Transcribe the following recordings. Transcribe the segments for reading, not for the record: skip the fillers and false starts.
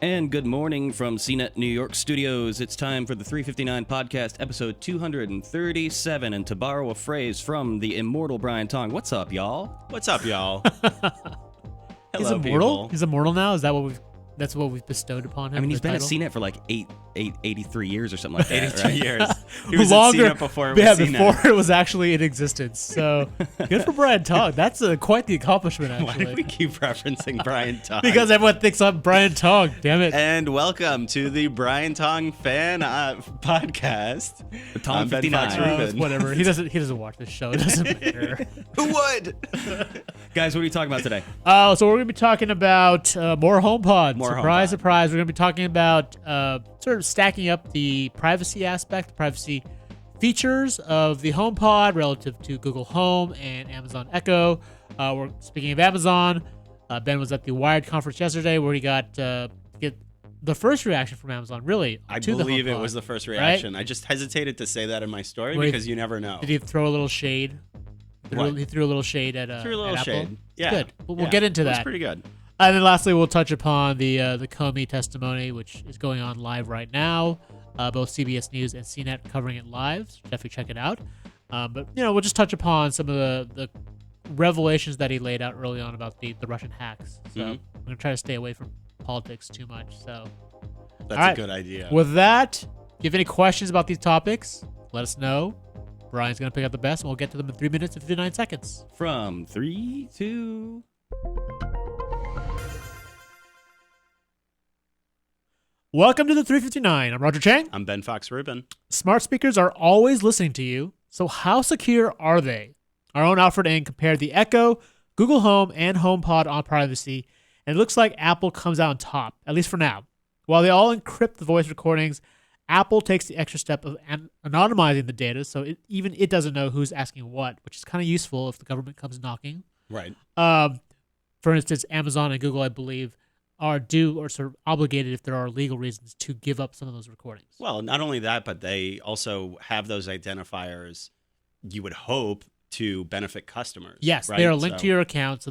And good morning from CNET New York Studios. It's time for the 359 podcast, episode 237. And to borrow a phrase from the immortal Brian Tong, what's up, y'all? What's up, y'all? He's Hello, immortal? people. He's immortal now? Is that what that's what we've bestowed upon him? I mean, he's been at title? CNET for like 83 years or something like that, 82 right? years. He was Longer, at CNET before it was CNET. before it was actually in existence. So good for Brian Tong. That's quite the accomplishment, Why actually. do we keep referencing Brian Tong? Because everyone thinks I'm Brian Tong. Damn it. And welcome to the Brian Tong fan podcast. The Tong I'm Ben 59. Fox It's Rubin. whatever. He doesn't watch this show. It doesn't matter. Who would? Guys, what are you talking about today? So we're going to be talking about more HomePod. More surprise, HomePod. surprise. We're going to be talking about sort of stacking up the privacy aspect, the privacy features of the HomePod relative to Google Home and Amazon Echo. We're speaking of Amazon. Ben was at the Wired conference yesterday where he got get the first reaction from Amazon, really. I to the believe it HomePod, was the first right? reaction. I just hesitated to say that in my story Wait, because you never know. Did he throw a little shade? What? He threw a little shade at Threw a little at Apple? shade. Yeah. Good. We'll Yeah. get into It was that. pretty good. And then lastly, we'll touch upon the Comey testimony, which is going on live right now. Both CBS News and CNET covering it live. So definitely check it out. But we'll just touch upon some of the revelations that he laid out early on about the Russian hacks. So I'm gonna try to stay away from politics too much. So That's All right. a good idea. with that, if you have any questions about these topics, let us know. Brian's gonna pick out the best, and we'll get to them in 3 minutes and 59 seconds. From 3, 2... Welcome to the 359. I'm Roger Cheng. I'm Ben Fox Rubin. Smart speakers are always listening to you, so how secure are they? Our own Alfred Ng compared the Echo, Google Home, and HomePod on privacy, and it looks like Apple comes out on top, at least for now. While they all encrypt the voice recordings, Apple takes the extra step of anonymizing the data, so even it doesn't know who's asking what, which is kind of useful if the government comes knocking. Right. For instance, Amazon and Google, I believe, are due or sort of obligated if there are legal reasons to give up some of those recordings. Well, not only that, but they also have those identifiers, you would hope, to benefit customers. Yes, right? they are linked So- to your account, so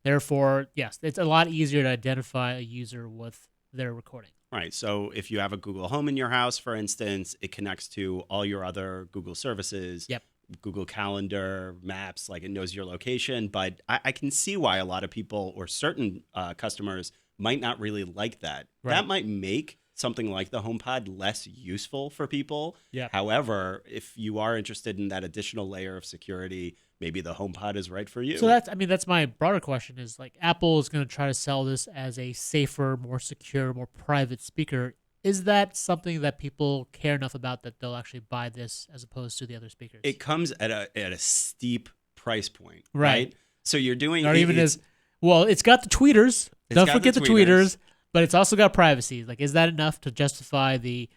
therefore, yes, it's a lot easier to identify a user with their recording. Right. So if you have a Google Home in your house, for instance, it connects to all your other Google services. Yep. Google Calendar, Maps, like it knows your location. But I can see why a lot of people or certain customers might not really like that. Right. That might make something like the HomePod less useful for people. Yep. However, if you are interested in that additional layer of security, maybe the HomePod is right for you. So that's my broader question is like Apple is going to try to sell this as a safer, more secure, more private speaker. Is that something that people care enough about that they'll actually buy this as opposed to the other speakers? It comes at a steep price point, Right. right? So you're doing or it- even it's- as well, it's got the tweeters. Don't got forget the the tweeters. tweeters, but it's also got privacy. Like, is that enough to justify the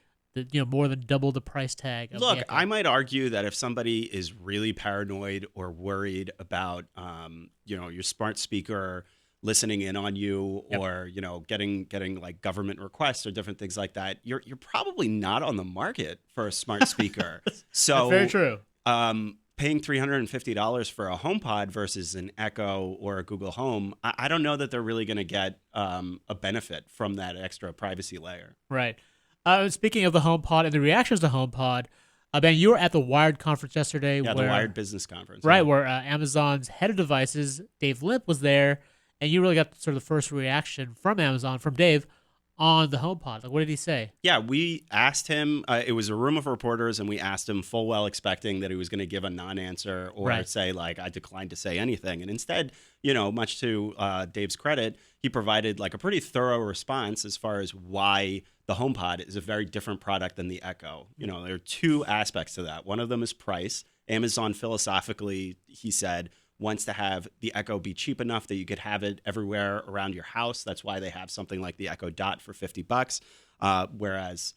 more than double the price tag? Of Look, the Echo? I might argue that if somebody is really paranoid or worried about, your smart speaker listening in on you, Yep. or getting like government requests or different things like that, you're probably not on the market for a smart speaker. So That's very true. Paying $350 for a HomePod versus an Echo or a Google Home, I don't know that they're really going to get a benefit from that extra privacy layer. Right. Speaking of the HomePod and the reactions to HomePod, Ben, you were at the Wired conference yesterday. Yeah, where, the Wired Business Conference. Right, yeah. where Amazon's head of devices, Dave Limp, was there, and you really got sort of the first reaction from Amazon, from Dave, on the HomePod. Like, what did he say? Yeah, we asked him, it was a room of reporters, and we asked him full well expecting that he was going to give a non-answer or Right. say, like, I declined to say anything. And instead, much to Dave's credit, he provided like a pretty thorough response as far as why the HomePod is a very different product than the Echo. There are two aspects to that. One of them is price. Amazon philosophically, he said, wants to have the Echo be cheap enough that you could have it everywhere around your house. That's why they have something like the Echo Dot for $50, whereas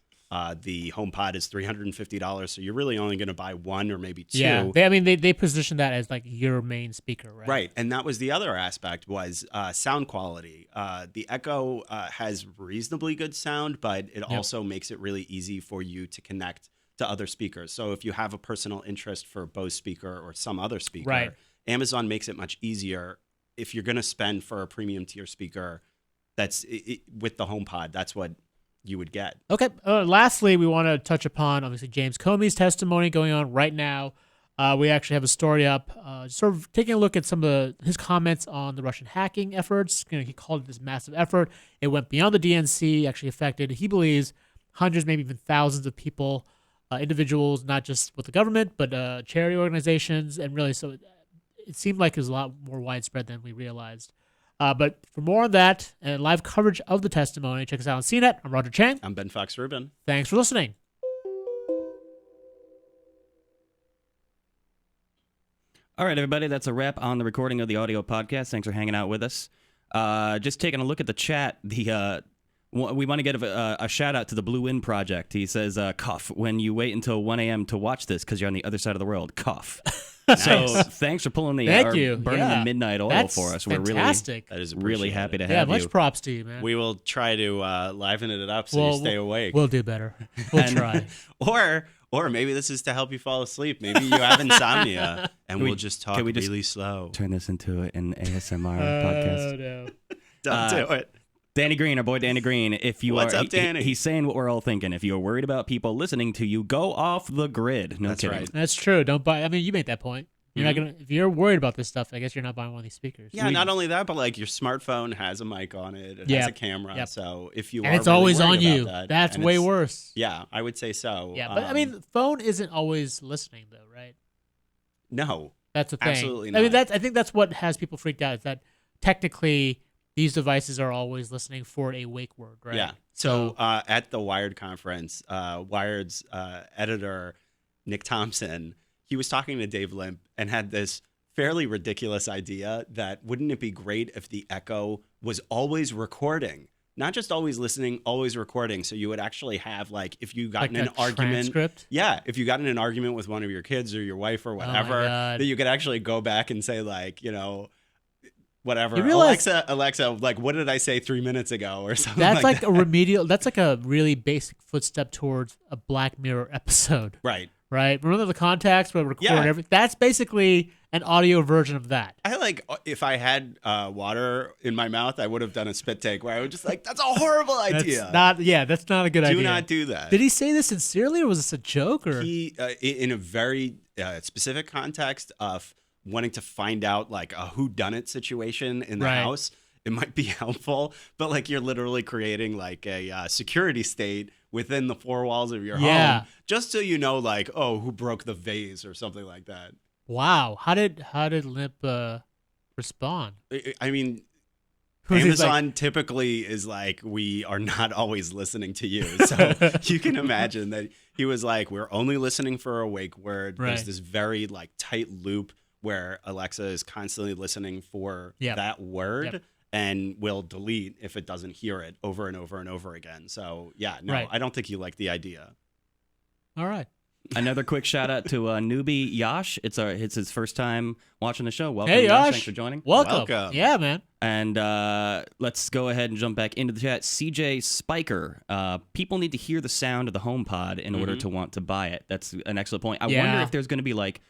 the HomePod is $350. So you're really only going to buy one or maybe two. Yeah, they position that as like your main speaker, right? Right, and that was the other aspect was sound quality. The Echo has reasonably good sound, but it also makes it really easy for you to connect to other speakers. So if you have a personal interest for Bose speaker or some other speaker, Right. Amazon makes it much easier. If you're going to spend for a premium tier speaker, that's with the HomePod. That's what you would get. Okay. Lastly, we want to touch upon obviously James Comey's testimony going on right now. We actually have a story up, sort of taking a look at some of his comments on the Russian hacking efforts. He called it this massive effort. It went beyond the DNC, actually affected, he believes, hundreds, maybe even thousands of people, individuals, not just with the government, but charity organizations, and really, so it seemed like it was a lot more widespread than we realized. But for more on that and live coverage of the testimony, check us out on CNET. I'm Roger Cheng. I'm Ben Fox Rubin. Thanks for listening. All right, everybody, that's a wrap on the recording of the audio podcast. Thanks for hanging out with us. Just taking a look at the chat, we want to give a shout out to the Blue Wind Project. He says, cough, when you wait until 1 a.m. to watch this because you're on the other side of the world, cough. So thanks for pulling burning the midnight oil for us. We're fantastic. That is really happy to have Yeah, you. much props to you, man. We will try to liven it up so you stay awake. We'll do better. We'll try. Or maybe this is to help you fall asleep. Maybe you have insomnia, and we'll just talk really slow. Turn this into an ASMR podcast. Oh, no. Don't do it. Danny Green, our boy Danny Green. If you What's up, Danny? He's saying what we're all thinking. If you're worried about people listening to you, go off the grid. No That's kidding. right. That's true. Don't buy. I mean, you made that point. You're not gonna. If you're worried about this stuff, I guess you're not buying one of these speakers. Yeah, not only that, but like your smartphone has a mic on it. It has a camera. Yep. So if you and are it's always really on worried you. about That's and way it's- worse. Yeah, I would say so. Yeah, but I mean, the phone isn't always listening, though, right? No. That's the thing. Absolutely I mean, not. I think that's what has people freaked out. Is that technically these devices are always listening for a wake word, right? Yeah. So at the Wired conference, Wired's editor, Nick Thompson, he was talking to Dave Limp and had this fairly ridiculous idea that wouldn't it be great if the Echo was always recording? Not just always listening, always recording. So you would actually have, like, if you got Like in an a argument. transcript? Yeah. If you got in an argument with one of your kids or your wife or whatever, God. that you could actually go back and say, like, whatever. You realize- Alexa, like, what did I say 3 minutes ago or something That's like that? a remedial. That's like a really basic footstep towards a Black Mirror episode, Right. right? Remember the contacts where we record Yeah. everything? That's basically an audio version of that. I if I had water in my mouth, I would have done a spit take where I would just that's a horrible idea. That's not a good idea. Do not do that. Did he say this sincerely, or was this a joke? Or He, in a very specific context of wanting to find out like a whodunit situation in the Right. house, it might be helpful. But like you're literally creating like a security state within the four walls of your Yeah. home, just so you know, like, oh, who broke the vase or something like that. wow, how did Limp respond? I mean, Was he Amazon typically is like, we are not always listening to you. So you can imagine that he was like, we're only listening for a wake word. Right. There's this very like tight loop where Alexa is constantly listening for Yep. that word Yep. and will delete if it doesn't hear it over and over and over again. So yeah, no, Right. I don't think he liked the idea. All right. Another quick shout out to newbie Yash. It's his first time watching the show. Welcome, Hey, Yash. Thanks for joining. Welcome. Welcome. Yeah, man. And let's go ahead and jump back into the chat. CJ Spiker. People need to hear the sound of the HomePod in order to want to buy it. That's an excellent point. I wonder Yeah. if there's going to be like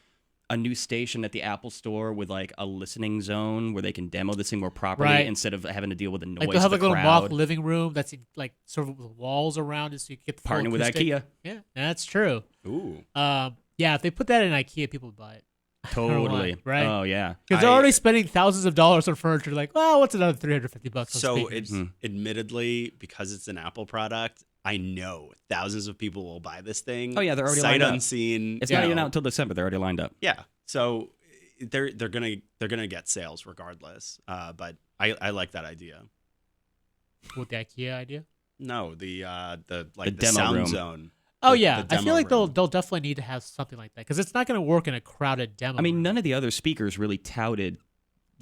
a new station at the Apple Store with like a listening zone where they can demo this thing more properly Right. instead of having to deal with the noise Like they'll have of like a the little mock crowd. living room that's like sort of with walls around it, so you can get the full Partner with acoustic. IKEA. Yeah, that's true. Ooh. Yeah, if they put that in IKEA, people would buy it. don't know why, Totally. right? Oh, yeah. Because they're I- already spending thousands of dollars on furniture. Like, well, what's another $350 on So speakers? it's admittedly, because it's an Apple product, I know thousands of people will buy this thing. Oh, yeah, they're already sight lined up. unseen. It's you not even know. out until December. They're already lined up. Yeah, so they're gonna get sales regardless. But I like that idea. With the IKEA idea. No, the demo sound room. zone. Oh The- yeah, the I feel demo like room. they'll definitely need to have something like that because it's not going to work in a crowded demo. I mean, room. none of the other speakers really touted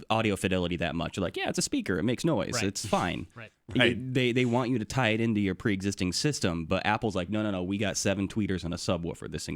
audio fidelity that much. They're like, yeah, it's a speaker. It makes noise. Right. It's fine. Right. Right. They want you to tie it into your pre-existing system, but Apple's like, no. We got 7 tweeters and a subwoofer. This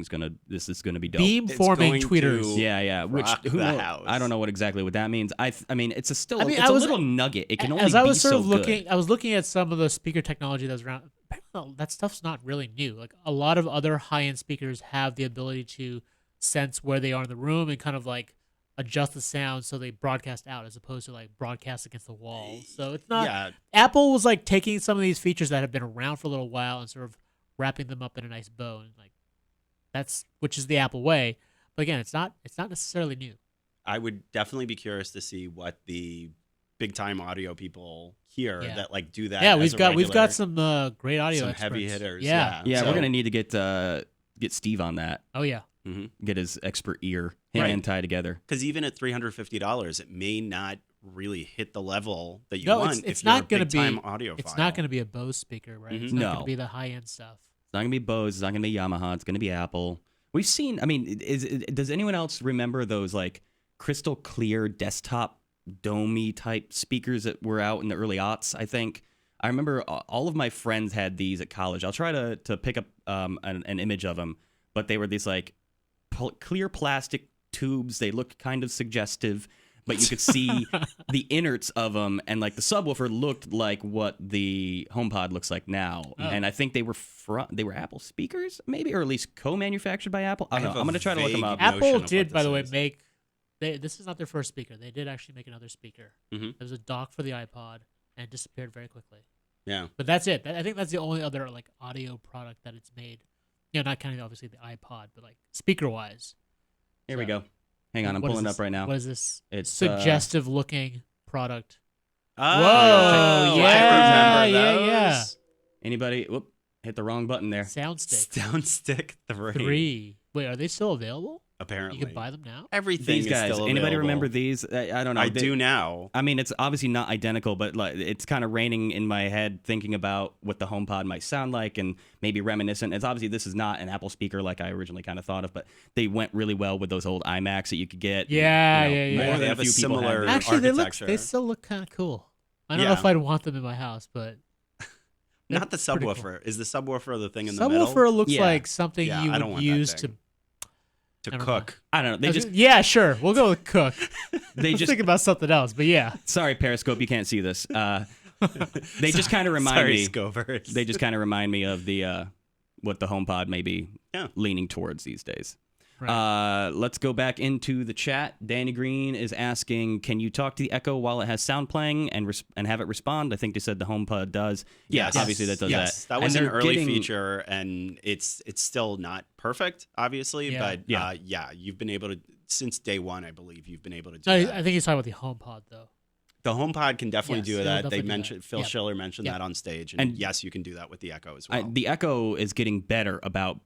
is gonna be dope. Beamforming going tweeters. to- Yeah. Which rock who the knows? house. I don't know exactly what that means. I mean, it's it's I a was- little nugget. It can only As I was be sort so of looking, good. I was looking at some of the speaker technology that's around. Apparently, that stuff's not really new. Like a lot of other high-end speakers have the ability to sense where they are in the room and kind of like adjust the sound so they broadcast out as opposed to like broadcast against the wall. So it's not. Yeah. Apple was like taking some of these features that have been around for a little while and sort of wrapping them up in a nice bow, and like which is the Apple way. But again, it's not necessarily new. I would definitely be curious to see what the big time audio people here that like do that. Yeah, as we've got some great audio some experts. heavy hitters. Yeah. Yeah, So- we're gonna need to get Steve on that. Oh yeah. Get his expert ear, him Right. and Ty together. Because even at $350, it may not really hit the level that you No, want. it's if you're not a going to big-time be. audiophile. It's not going to be a Bose speaker, right? It's not going No. to be the high end stuff. It's not gonna be Bose. It's not gonna be Yamaha. It's gonna be Apple. We've seen. I mean, does anyone else remember those like crystal clear desktop domey type speakers that were out in the early aughts? I think I remember all of my friends had these at college. I'll try to pick up an image of them, but they were these like clear plastic tubes. They looked kind of suggestive, but you could see the innards of them, and like the subwoofer looked like what the HomePod looks like now. Oh. And I think they were Apple speakers, maybe, or at least co-manufactured by Apple. I don't have know. a I'm gonna try to look them vague up. notion Apple of did, what by the way, this is. make. This is not their first speaker. They did actually make another speaker. Mhm. There was a dock for the iPod, and it disappeared very quickly. Yeah. But that's it. I think that's the only other like audio product that it's made. You know, not counting obviously the iPod, but like speaker wise. Here we go. Hang on, I'm What is pulling it this? up right now. What is this? It's Suggestive looking product. Oh, Whoa, I yeah, remember yeah. those. Anybody? Whoop! Hit the wrong button there. Soundstick Soundstick 3. 3. Wait, are they still available? Apparently. You can buy them now? Everything These is guys. still Anybody available. remember these? I don't know. I do now. I mean, it's obviously not identical, but like, it's kind of raining in my head thinking about what the HomePod might sound like and maybe reminiscent. It's obviously this is not an Apple speaker like I originally kind of thought of, but they went really well with those old iMacs that you could get. Yeah, and, yeah. More They than have a a few people similar- have. Actually, architecture. they still look kind of cool. I don't know Yeah. if I'd want them in my house, but Not the they're pretty subwoofer. Is the subwoofer the thing in the middle? subwoofer looks Yeah. like something Yeah, you I don't would want that use to. thing. I To don't cook. I don't know. They just Yeah, sure. We'll go with cook. they Let's just think about something else, but yeah. sorry Periscope, you can't see this. They just kind of remind Sorry, me. Scovers. They just kind of remind me of the what the HomePod may be Yeah. leaning towards these days. Right. Let's go back into the chat. Danny Green is asking, "Can you talk to the Echo while it has sound playing and have it respond?" I think they said the HomePod does. Yes. Obviously that does Yes, that. that was And an they're early getting- feature, and it's still not perfect, obviously. Yeah. But Yeah. you've been able to since day one, I believe you've been able to do No, that. I think he's talking about the HomePod though. The HomePod can definitely Yes, do it'll that. definitely They do that. mentioned Phil Yeah. Schiller mentioned Yeah. that on stage, and And- yes, you can do that with the Echo as well. The Echo is getting better about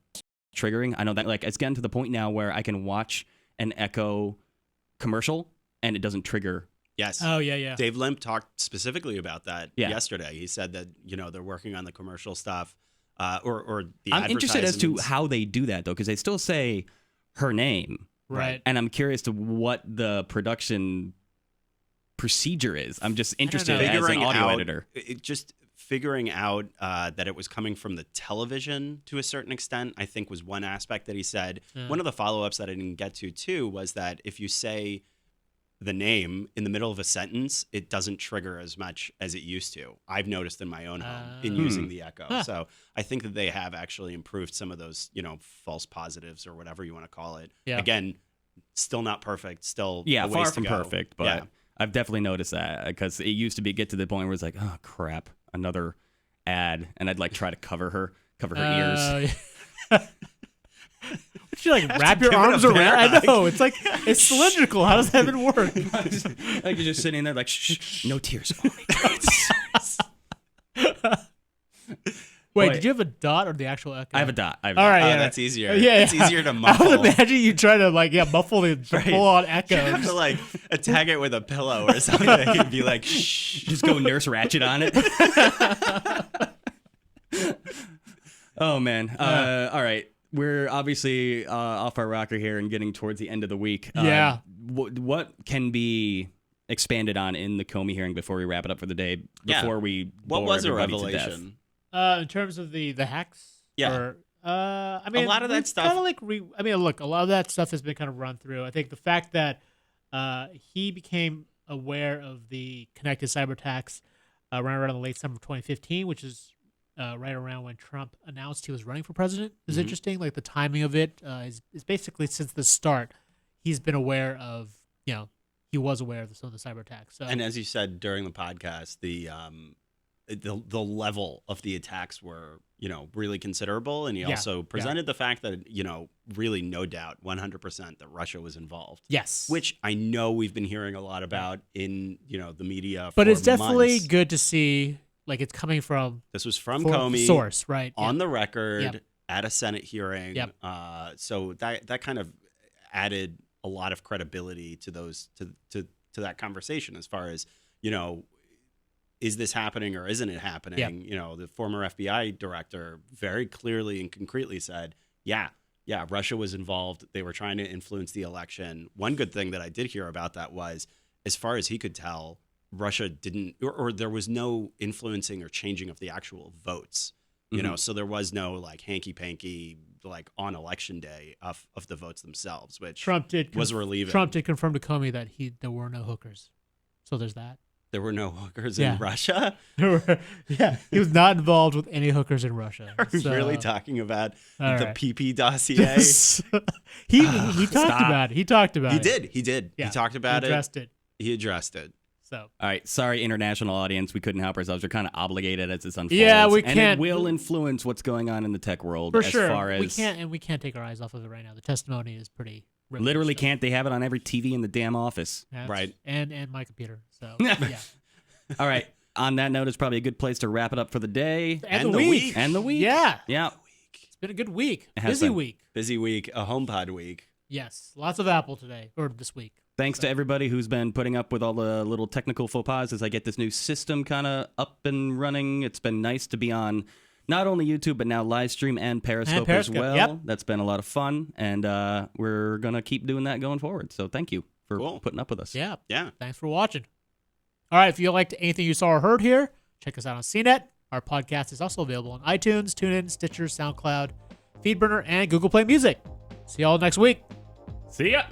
triggering. I know that like it's getting to the point now where I can watch an Echo commercial and it doesn't trigger. yes. Oh yeah. Dave Limp talked specifically about that Yeah. yesterday. He said that they're working on the commercial stuff, or the. I'm interested as to advertisements. how they do that though, because they still say her name, Right. and I'm curious to what the production procedure is. I'm just interested know. as an Figuring audio out, editor. Just figuring out that it was coming from the television to a certain extent, I think was one aspect that he said. Yeah. One of the follow-ups that I didn't get to too was that if you say the name in the middle of a sentence, it doesn't trigger as much as it used to. I've noticed in my own home in using the Echo. Huh. So I think that they have actually improved some of those, false positives or whatever you want to call it. Yeah. Again, still not perfect, still Yeah, a ways far to from go. perfect, but Yeah. I've definitely noticed that because it used to get to the point where it's like, oh crap, another ad, and I'd like try to cover her ears. Yeah. Would you like wrap your give it a arms bear around? I hug. know. It's like it's cylindrical. How does that even work? Like you're just sitting there like, shh, no tears. Wait, Wait. did you have a dot or the actual Echo? I have a dot. All right, Oh, yeah. that's easier. Yeah, It's easier to I muffle. would imagine you try to muffle the Right. full-on You Echo. have to like attack it with a pillow or something. You'd be like, shh. Just go Nurse Ratchet on it. Oh man. All right. We're obviously off our rocker here and getting towards the end of the week. Yeah. What can be expanded on in the Comey hearing before we wrap it up for the day? Yeah. Before we What bore was a everybody to death? revelation? In terms of the hacks? Yeah. Or, I mean, A lot of that we've stuff- kinda look, a lot of that stuff has been kind of run through. I think the fact that he became aware of the connected cyber attacks around the late summer of 2015, which is right around when Trump announced he was running for president, is interesting. Like the timing of it is basically since the start, he's been aware of he was aware of some of the cyber attacks. So, And as you said during the podcast, the level of the attacks were, really considerable. And he also presented the fact that, really no doubt, 100% that Russia was involved. yes. Which I know we've been hearing a lot about in, the media But for it's definitely months. good to see, like, it's coming from This was from the Comey source, right? on the record Yep. at a Senate hearing. Yep. So that kind of added a lot of credibility to those to that conversation as far as, is this happening or isn't it happening? Yep. The former FBI director very clearly and concretely said, yeah, Russia was involved. They were trying to influence the election. One good thing that I did hear about that was, as far as he could tell, Russia didn't, or there was no influencing or changing of the actual votes. So there was no like hanky panky like on election day of the votes themselves, which was relieving. Trump did confirm to Comey that there were no hookers. So there's that. There were no hookers Yeah. in Russia. He was not involved with any hookers in Russia. Are we So, really talking about all the right. PP dossier? he talked Stop. about it. He talked about it. He did. Yeah. He talked about addressed it. He addressed it. So All right, sorry, international audience. We couldn't help ourselves. We're kind of obligated as this unfolds. Yeah, we and can't- it will influence what's going on in the tech world for as sure, far as we can't take our eyes off of it right now. The testimony is pretty. riveting, literally so- can't. They have it on every TV in the damn office. That's- Right. And my computer. So yeah. All right. On that note, it's probably a good place to wrap it up for the day And the week. And the week. Yeah. Yeah. It's been a good week. It has Busy been. week. Busy week, a HomePod week. Yes. Lots of Apple today or this week. Thanks to everybody who's been putting up with all the little technical faux pas as I get this new system kind of up and running. It's been nice to be on not only YouTube, but now live stream and Periscope, Periscope, as well. yep. That's been a lot of fun. And we're going to keep doing that going forward. So thank you for Cool. putting up with us. Yeah. Yeah. Thanks for watching. All right. If you liked anything you saw or heard here, check us out on CNET. Our podcast is also available on iTunes, TuneIn, Stitcher, SoundCloud, FeedBurner, and Google Play Music. See y'all next week. See ya.